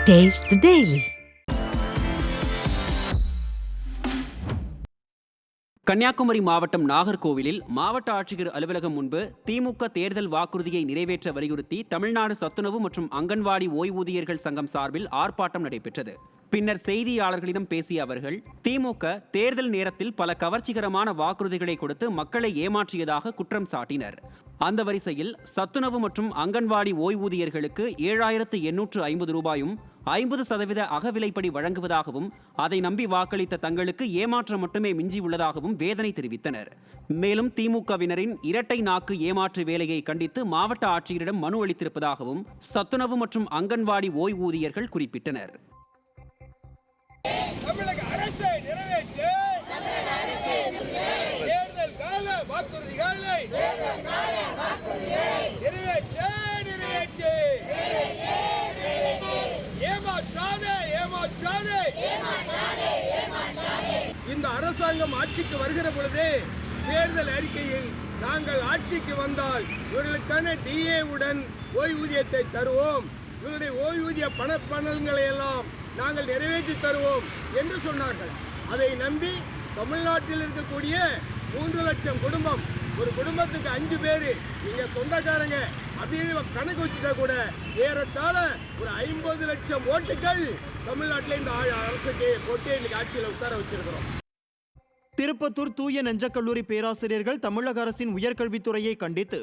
Taste the Daily. Kanyakumari மாவட்டம் நாகர்கோவிலில் மாவட்ட ஆட்சியர் அலுவலகம் முன்பு திமுக தேர்தல் வாக்குறுதியை நிறைவேற்ற வலியுறுத்தி தமிழ்நாடு சத்துணவு மற்றும் அங்கன்வாடி ஓய்வூதியர்கள் சங்கம் சார்பில் ஆர்ப்பாட்டம் நடைபெற்றது. பின்னர் செய்தியாளர்களிடம் பேசிய அவர்கள், திமுக தேர்தல் நேரத்தில் பல கவர்ச்சிகரமான வாக்குறுதிகளை கொடுத்து மக்களை ஏமாற்றியதாக குற்றம் சாட்டினர். அந்த வரிசையில் சத்துணவு மற்றும் அங்கன்வாடி ஓய்வூதியர்களுக்கு 7,850 ரூபாயும் 50% அகவிலைப்படி வழங்குவதாகவும் அதை நம்பி வாக்களித்த தங்களுக்கு ஏமாற்றம் மட்டுமே மிஞ்சியுள்ளதாகவும் வேதனை தெரிவித்தனர். மேலும் திமுகவினரின் இரட்டை நாக்கு ஏமாற்று வேலையை கண்டித்து மாவட்ட ஆட்சியரிடம் மனு அளித்திருப்பதாகவும் சத்துணவு மற்றும் அங்கன்வாடி ஓய்வூதியர்கள் குறிப்பிட்டனர். தமிழக அரசை நிறைவேற்று தேர்தல் கால வாக்குறுதிகளை நிறைவேற்று ஏமாற்றாதே. இந்த அரசாங்கம் ஆட்சிக்கு வருகிற பொழுது தேர்தல் அறிக்கையில் நாங்கள் ஆட்சிக்கு வந்தால் இவர்களுக்கான டிஏவுடன் ஓய்வூதியத்தை தருவோம், இவருடைய ஓய்வூதிய பணங்களை எல்லாம் நாங்கள் நிறைவேற்றி தருவோம் என்று சொன்னார்கள். அதை நம்பி தமிழ்நாட்டில் இருக்கக்கூடிய 3 லட்சம் குடும்பம், ஒரு குடும்பத்துக்கு 5 பேர் நீங்க சொந்தக்காரங்க அப்படின்னு கணக்கு வச்சுட்டா கூட ஏறத்தாழ ஒரு 50 லட்சம் ஓட்டுகள் தமிழ்நாட்டில் இந்த அரசுக்கு போட்டு இன்னைக்கு ஆட்சியில் உட்கார வச்சிருக்கிறோம். திருப்பத்தூர் தூய நெஞ்ச கல்லூரி பேராசிரியர்கள் தமிழக அரசின் உயர்கல்வித்துறையை கண்டித்து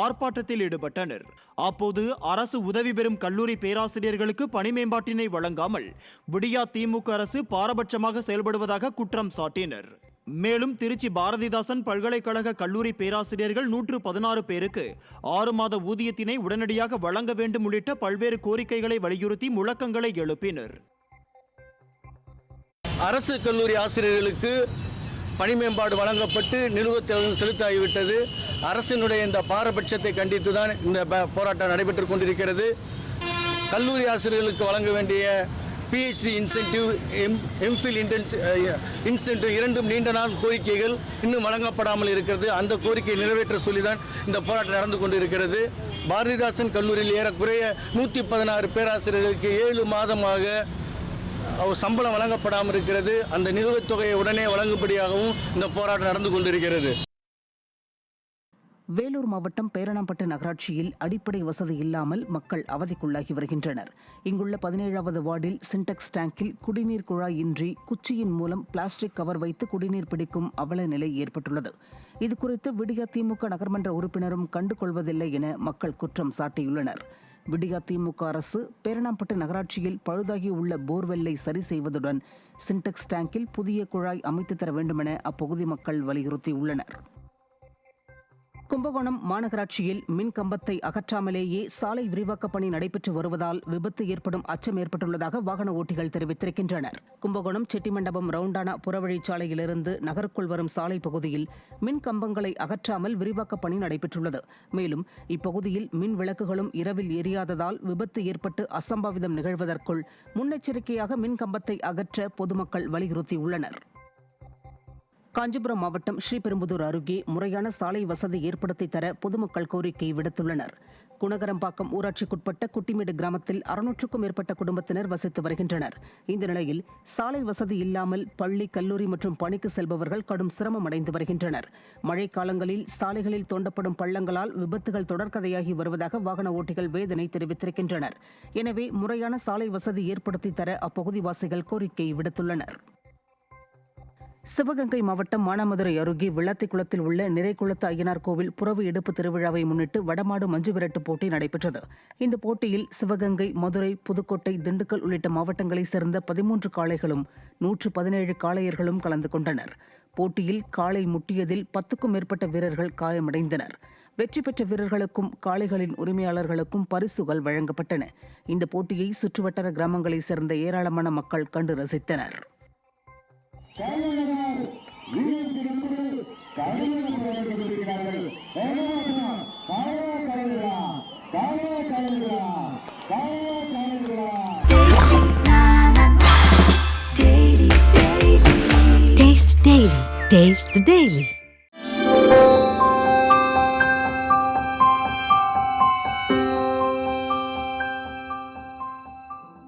ஆர்ப்பாட்டத்தில் ஈடுபட்டனர். அப்போது அரசு உதவி பெறும் கல்லூரி பேராசிரியர்களுக்கு பணி மேம்பாட்டினை வழங்காமல் விடியா திமுக அரசு பாரபட்சமாக செயல்படுவதாக குற்றம் சாட்டினர். மேலும் திருச்சி பாரதிதாசன் பல்கலைக்கழக கல்லூரி பேராசிரியர்கள் 116 பேருக்கு 6 மாத ஊதியத்தினை உடனடியாக வழங்க வேண்டும் உள்ளிட்ட பல்வேறு கோரிக்கைகளை வலியுறுத்தி முழக்கங்களை எழுப்பினர். அரசு கல்லூரி ஆசிரியர்களுக்கு பணி மேம்பாடு வழங்கப்பட்டு நிலுவைத் செலுத்தாகிவிட்டது. அரசினுடைய இந்த பாரபட்சத்தை கண்டித்து தான் இந்த போராட்டம் நடைபெற்றுக் கொண்டிருக்கிறது. கல்லூரி ஆசிரியர்களுக்கு வழங்க வேண்டிய பிஹெச்டி இன்சென்டிவ், எம்ஃபில் இன்சென்டிவ் இரண்டும் நீண்ட நாள் கோரிக்கைகள் இன்னும் வழங்கப்படாமல் இருக்கிறது. அந்த கோரிக்கையை நிறைவேற்ற சொல்லி தான் இந்த போராட்டம் நடந்து கொண்டிருக்கிறது. பாரதிதாசன் கல்லூரியில் ஏறக்குறைய 116 பேராசிரியர்களுக்கு 7 மாதமாக சம்பளம் வழங்கப்படாமல் இருக்கிறது. அந்த நிலுவைத் தொகையை உடனே வழங்கும்படியாகவும் இந்த போராட்டம் நடந்து கொண்டிருக்கிறது. வேலூர் மாவட்டம் பேரணாம்பட்டு நகராட்சியில் அடிப்படை வசதி இல்லாமல் மக்கள் அவதிக்குள்ளாகி வருகின்றனர். இங்குள்ள 17வது வார்டில் சின்டெக்ஸ் டேங்கில் குடிநீர் குழாய் இன்றி குச்சியின் மூலம் பிளாஸ்டிக் கவர் வைத்து குடிநீர் பிடிக்கும் அவல நிலை ஏற்பட்டுள்ளது. இதுகுறித்து விடியா திமுக நகர்மன்ற உறுப்பினரும் கண்டுகொள்வதில்லை என மக்கள் குற்றம் சாட்டியுள்ளனர். விடியா திமுக அரசு பேரணாம்பட்டு நகராட்சியில் பழுதாகி உள்ள போர்வெல்லை சரி செய்வதுடன் சின்டெக்ஸ் டேங்கில் புதிய குழாய் அமைத்து தர வேண்டுமென அப்பகுதி மக்கள் வலியுறுத்தியுள்ளனர். கும்பகோணம் மாநகராட்சியில் மின் கம்பத்தை அகற்றாமலேயே சாலை விரிவாக்க பணி நடைபெற்று வருவதால் விபத்து ஏற்படும் அச்சம் ஏற்பட்டுள்ளதாக வாகன ஓட்டிகள் தெரிவித்திருக்கின்றனர். கும்பகோணம் செட்டிமண்டபம் ரவுண்டானா புறவழிச்சாலையிலிருந்து நகருக்குள் வரும் சாலை பகுதியில் மின் கம்பங்களை அகற்றாமல் விரிவாக்க பணி நடைபெற்றுள்ளது. மேலும் இப்பகுதியில் மின் விளக்குகளும் இரவில் எரியாததால் விபத்து ஏற்பட்டு அசம்பாவிதம் நிகழ்வதற்குள் முன்னெச்சரிக்கையாக மின் கம்பத்தை அகற்ற பொதுமக்கள் வலியுறுத்தியுள்ளனர். காஞ்சிபுரம் மாவட்டம் ஸ்ரீபெரும்புதூர் அருகே முறையான சாலை வசதி ஏற்படுத்தி தர பொதுமக்கள் கோரிக்கை விடுத்துள்ளனர். குணகரம்பாக்கம் ஊராட்சிக்குட்பட்ட குட்டிமேடு கிராமத்தில் 600க்கும் மேற்பட்ட குடும்பத்தினர் வசித்து வருகின்றனர். இந்த நிலையில் சாலை வசதி இல்லாமல் பள்ளி, கல்லூரி மற்றும் பணிக்கு செல்பவர்கள் கடும் சிரமம் அடைந்து வருகின்றனர். மழைக்காலங்களில் சாலைகளில் தோண்டப்படும் பள்ளங்களால் விபத்துகள் தொடர்கதையாகி வருவதாக வாகன ஓட்டிகள் வேதனை தெரிவித்திருக்கின்றனர். எனவே முறையான சாலை வசதி ஏற்படுத்தி தர அப்பகுதிவாசிகள் கோரிக்கை விடுத்துள்ளனர். சிவகங்கை மாவட்டம் மானாமதுரை அருகே விளாத்திக்குளத்தில் உள்ள நிறைக்குளத்து ஐயனார் கோவில் புறவு எடுப்பு திருவிழாவை முன்னிட்டு வடமாடு மஞ்சு விரட்டு போட்டி நடைபெற்றது. இந்த போட்டியில் சிவகங்கை, மதுரை, புதுக்கோட்டை, திண்டுக்கல் உள்ளிட்ட மாவட்டங்களைச் சேர்ந்த 13 காளைகளும் 117 காளையர்களும் கலந்து கொண்டனர். போட்டியில் காளை முட்டியதில் 10க்கும் மேற்பட்ட வீரர்கள் காயமடைந்தனர். வெற்றி பெற்ற வீரர்களுக்கும் காளைகளின் உரிமையாளர்களுக்கும் பரிசுகள் வழங்கப்பட்டன. இந்த போட்டியை சுற்றுவட்டார கிராமங்களைச் சேர்ந்த ஏராளமான மக்கள் கண்டு ரசித்தனர். Taste the Daily.